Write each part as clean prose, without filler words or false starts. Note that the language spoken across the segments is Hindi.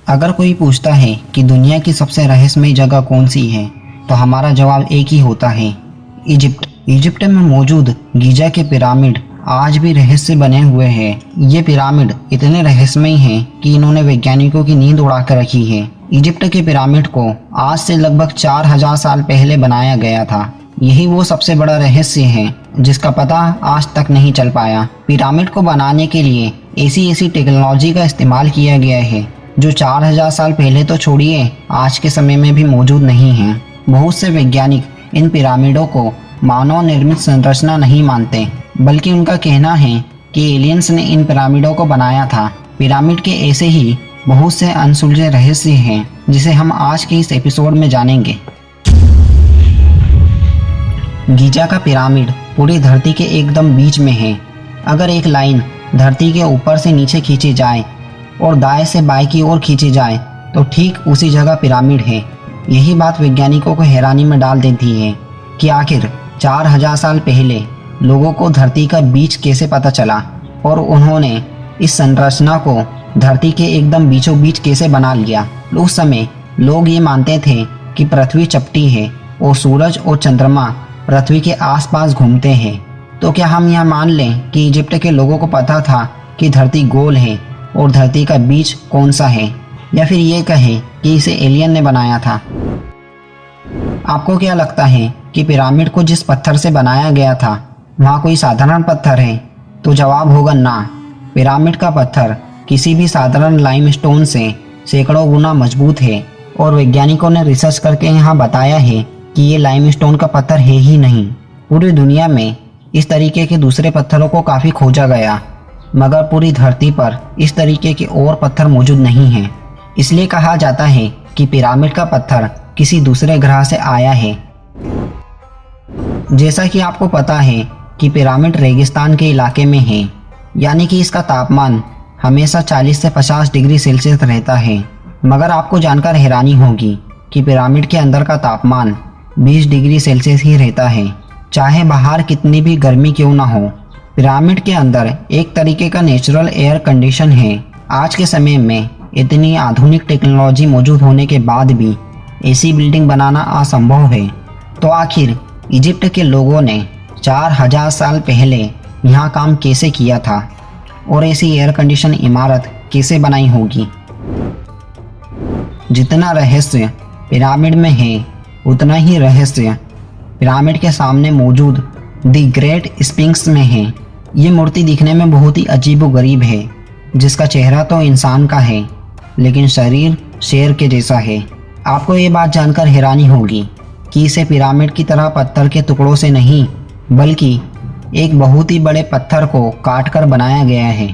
अगर कोई पूछता है कि दुनिया की सबसे रहस्यमयी जगह कौन सी है, तो हमारा जवाब एक ही होता है, इजिप्ट। इजिप्ट में मौजूद गीजा के पिरामिड आज भी रहस्य बने हुए हैं। ये पिरामिड इतने रहस्यमयी हैं कि इन्होंने वैज्ञानिकों की नींद उड़ा कर रखी है। इजिप्ट के पिरामिड को आज से लगभग 4000 साल पहले बनाया गया था। यही वो सबसे बड़ा रहस्य है जिसका पता आज तक नहीं चल पाया। पिरामिड को बनाने के लिए ऐसी टेक्नोलॉजी का इस्तेमाल किया गया है जो 4000 साल पहले तो छोड़िए, आज के समय में भी मौजूद नहीं है। बहुत से वैज्ञानिक इन पिरामिडों को मानव निर्मित संरचना नहीं मानते, बल्कि उनका कहना है कि एलियंस ने इन पिरामिडों को बनाया था। पिरामिड के ऐसे ही बहुत से अनसुलझे रहस्य हैं जिसे हम आज के इस एपिसोड में जानेंगे। गीजा का पिरामिड पूरी धरती के एकदम बीच में है। अगर एक लाइन धरती के ऊपर से नीचे खींची जाए और दाएं से बाएं की ओर खींची जाए तो ठीक उसी जगह पिरामिड है। यही बात वैज्ञानिकों को हैरानी में डाल देती है कि आखिर 4000 साल पहले लोगों को धरती का बीच कैसे पता चला और उन्होंने इस संरचना को धरती के एकदम बीचों बीच कैसे बना लिया। उस समय लोग ये मानते थे कि पृथ्वी चपटी है और सूरज और चंद्रमा पृथ्वी के आसपास घूमते हैं। तो क्या हम यह मान लें कि इजिप्ट के लोगों को पता था कि धरती गोल है और धरती का बीच कौन सा है, या फिर ये कहें कि इसे एलियन ने बनाया था? आपको क्या लगता है कि पिरामिड को जिस पत्थर से बनाया गया था वहाँ कोई साधारण पत्थर है? तो जवाब होगा ना। पिरामिड का पत्थर किसी भी साधारण लाइमस्टोन से सैकड़ों गुना मजबूत है और वैज्ञानिकों ने रिसर्च करके यहाँ बताया है कि ये लाइमस्टोन का पत्थर है ही नहीं। पूरी दुनिया में इस तरीके के दूसरे पत्थरों को काफ़ी खोजा गया, मगर पूरी धरती पर इस तरीके के और पत्थर मौजूद नहीं हैं। इसलिए कहा जाता है कि पिरामिड का पत्थर किसी दूसरे ग्रह से आया है। जैसा कि आपको पता है कि पिरामिड रेगिस्तान के इलाके में है, यानी कि इसका तापमान हमेशा 40 से 50 डिग्री सेल्सियस रहता है। मगर आपको जानकर हैरानी होगी कि पिरामिड के अंदर का तापमान 20 डिग्री सेल्सियस ही रहता है, चाहे बाहर कितनी भी गर्मी क्यों ना हो। पिरामिड के अंदर एक तरीके का नेचुरल एयर कंडीशन है। आज के समय में इतनी आधुनिक टेक्नोलॉजी मौजूद होने के बाद भी ऐसी बिल्डिंग बनाना असंभव है। तो आखिर इजिप्ट के लोगों ने 4000 साल पहले यहाँ काम कैसे किया था और ऐसी एयर कंडीशन इमारत कैसे बनाई होगी? जितना रहस्य पिरामिड में है उतना ही रहस्य पिरामिड के सामने मौजूद द ग्रेट स्फिंक्स में है। ये मूर्ति दिखने में बहुत ही अजीबोगरीब है, जिसका चेहरा तो इंसान का है लेकिन शरीर शेर के जैसा है। आपको ये बात जानकर हैरानी होगी कि इसे पिरामिड की तरह पत्थर के टुकड़ों से नहीं, बल्कि एक बहुत ही बड़े पत्थर को काटकर बनाया गया है।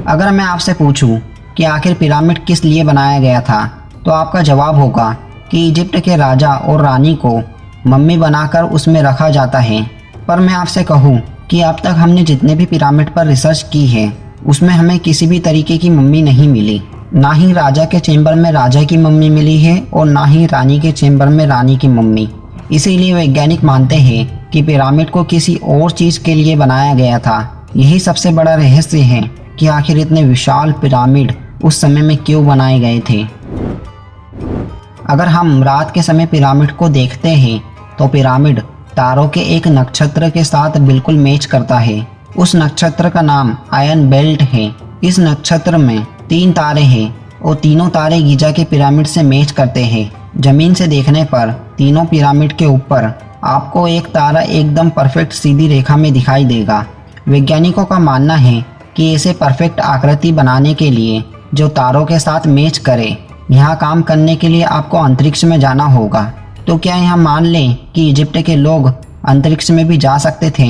अगर मैं आपसे पूछूं कि आखिर पिरामिड किस लिए बनाया गया था, तो आपका जवाब होगा कि इजिप्ट के राजा और रानी को मम्मी बनाकर उसमें रखा जाता है। पर मैं आपसे कहूं कि अब तक हमने जितने भी पिरामिड पर रिसर्च की है उसमें हमें किसी भी तरीके की मम्मी नहीं मिली। ना ही राजा के चेंबर में राजा की मम्मी मिली है और ना ही रानी के चेंबर में रानी की मम्मी। इसीलिए वैज्ञानिक मानते हैं कि पिरामिड को किसी और चीज़ के लिए बनाया गया था। यही सबसे बड़ा रहस्य है कि आखिर इतने विशाल पिरामिड उस समय में क्यों बनाए गए थे। अगर हम रात के समय पिरामिड को देखते हैं तो पिरामिड तारों के एक नक्षत्र के साथ बिल्कुल मैच करता है। उस नक्षत्र का नाम आयन बेल्ट है। इस नक्षत्र में 3 तारे हैं और तीनों तारे गीजा के पिरामिड से मैच करते हैं। जमीन से देखने पर तीनों पिरामिड के ऊपर आपको एक तारा एकदम परफेक्ट सीधी रेखा में दिखाई देगा। वैज्ञानिकों का मानना है कि ऐसे परफेक्ट आकृति बनाने के लिए जो तारों के साथ मैच करे, यहाँ काम करने के लिए आपको अंतरिक्ष में जाना होगा। तो क्या यहाँ मान लें कि इजिप्ट के लोग अंतरिक्ष में भी जा सकते थे?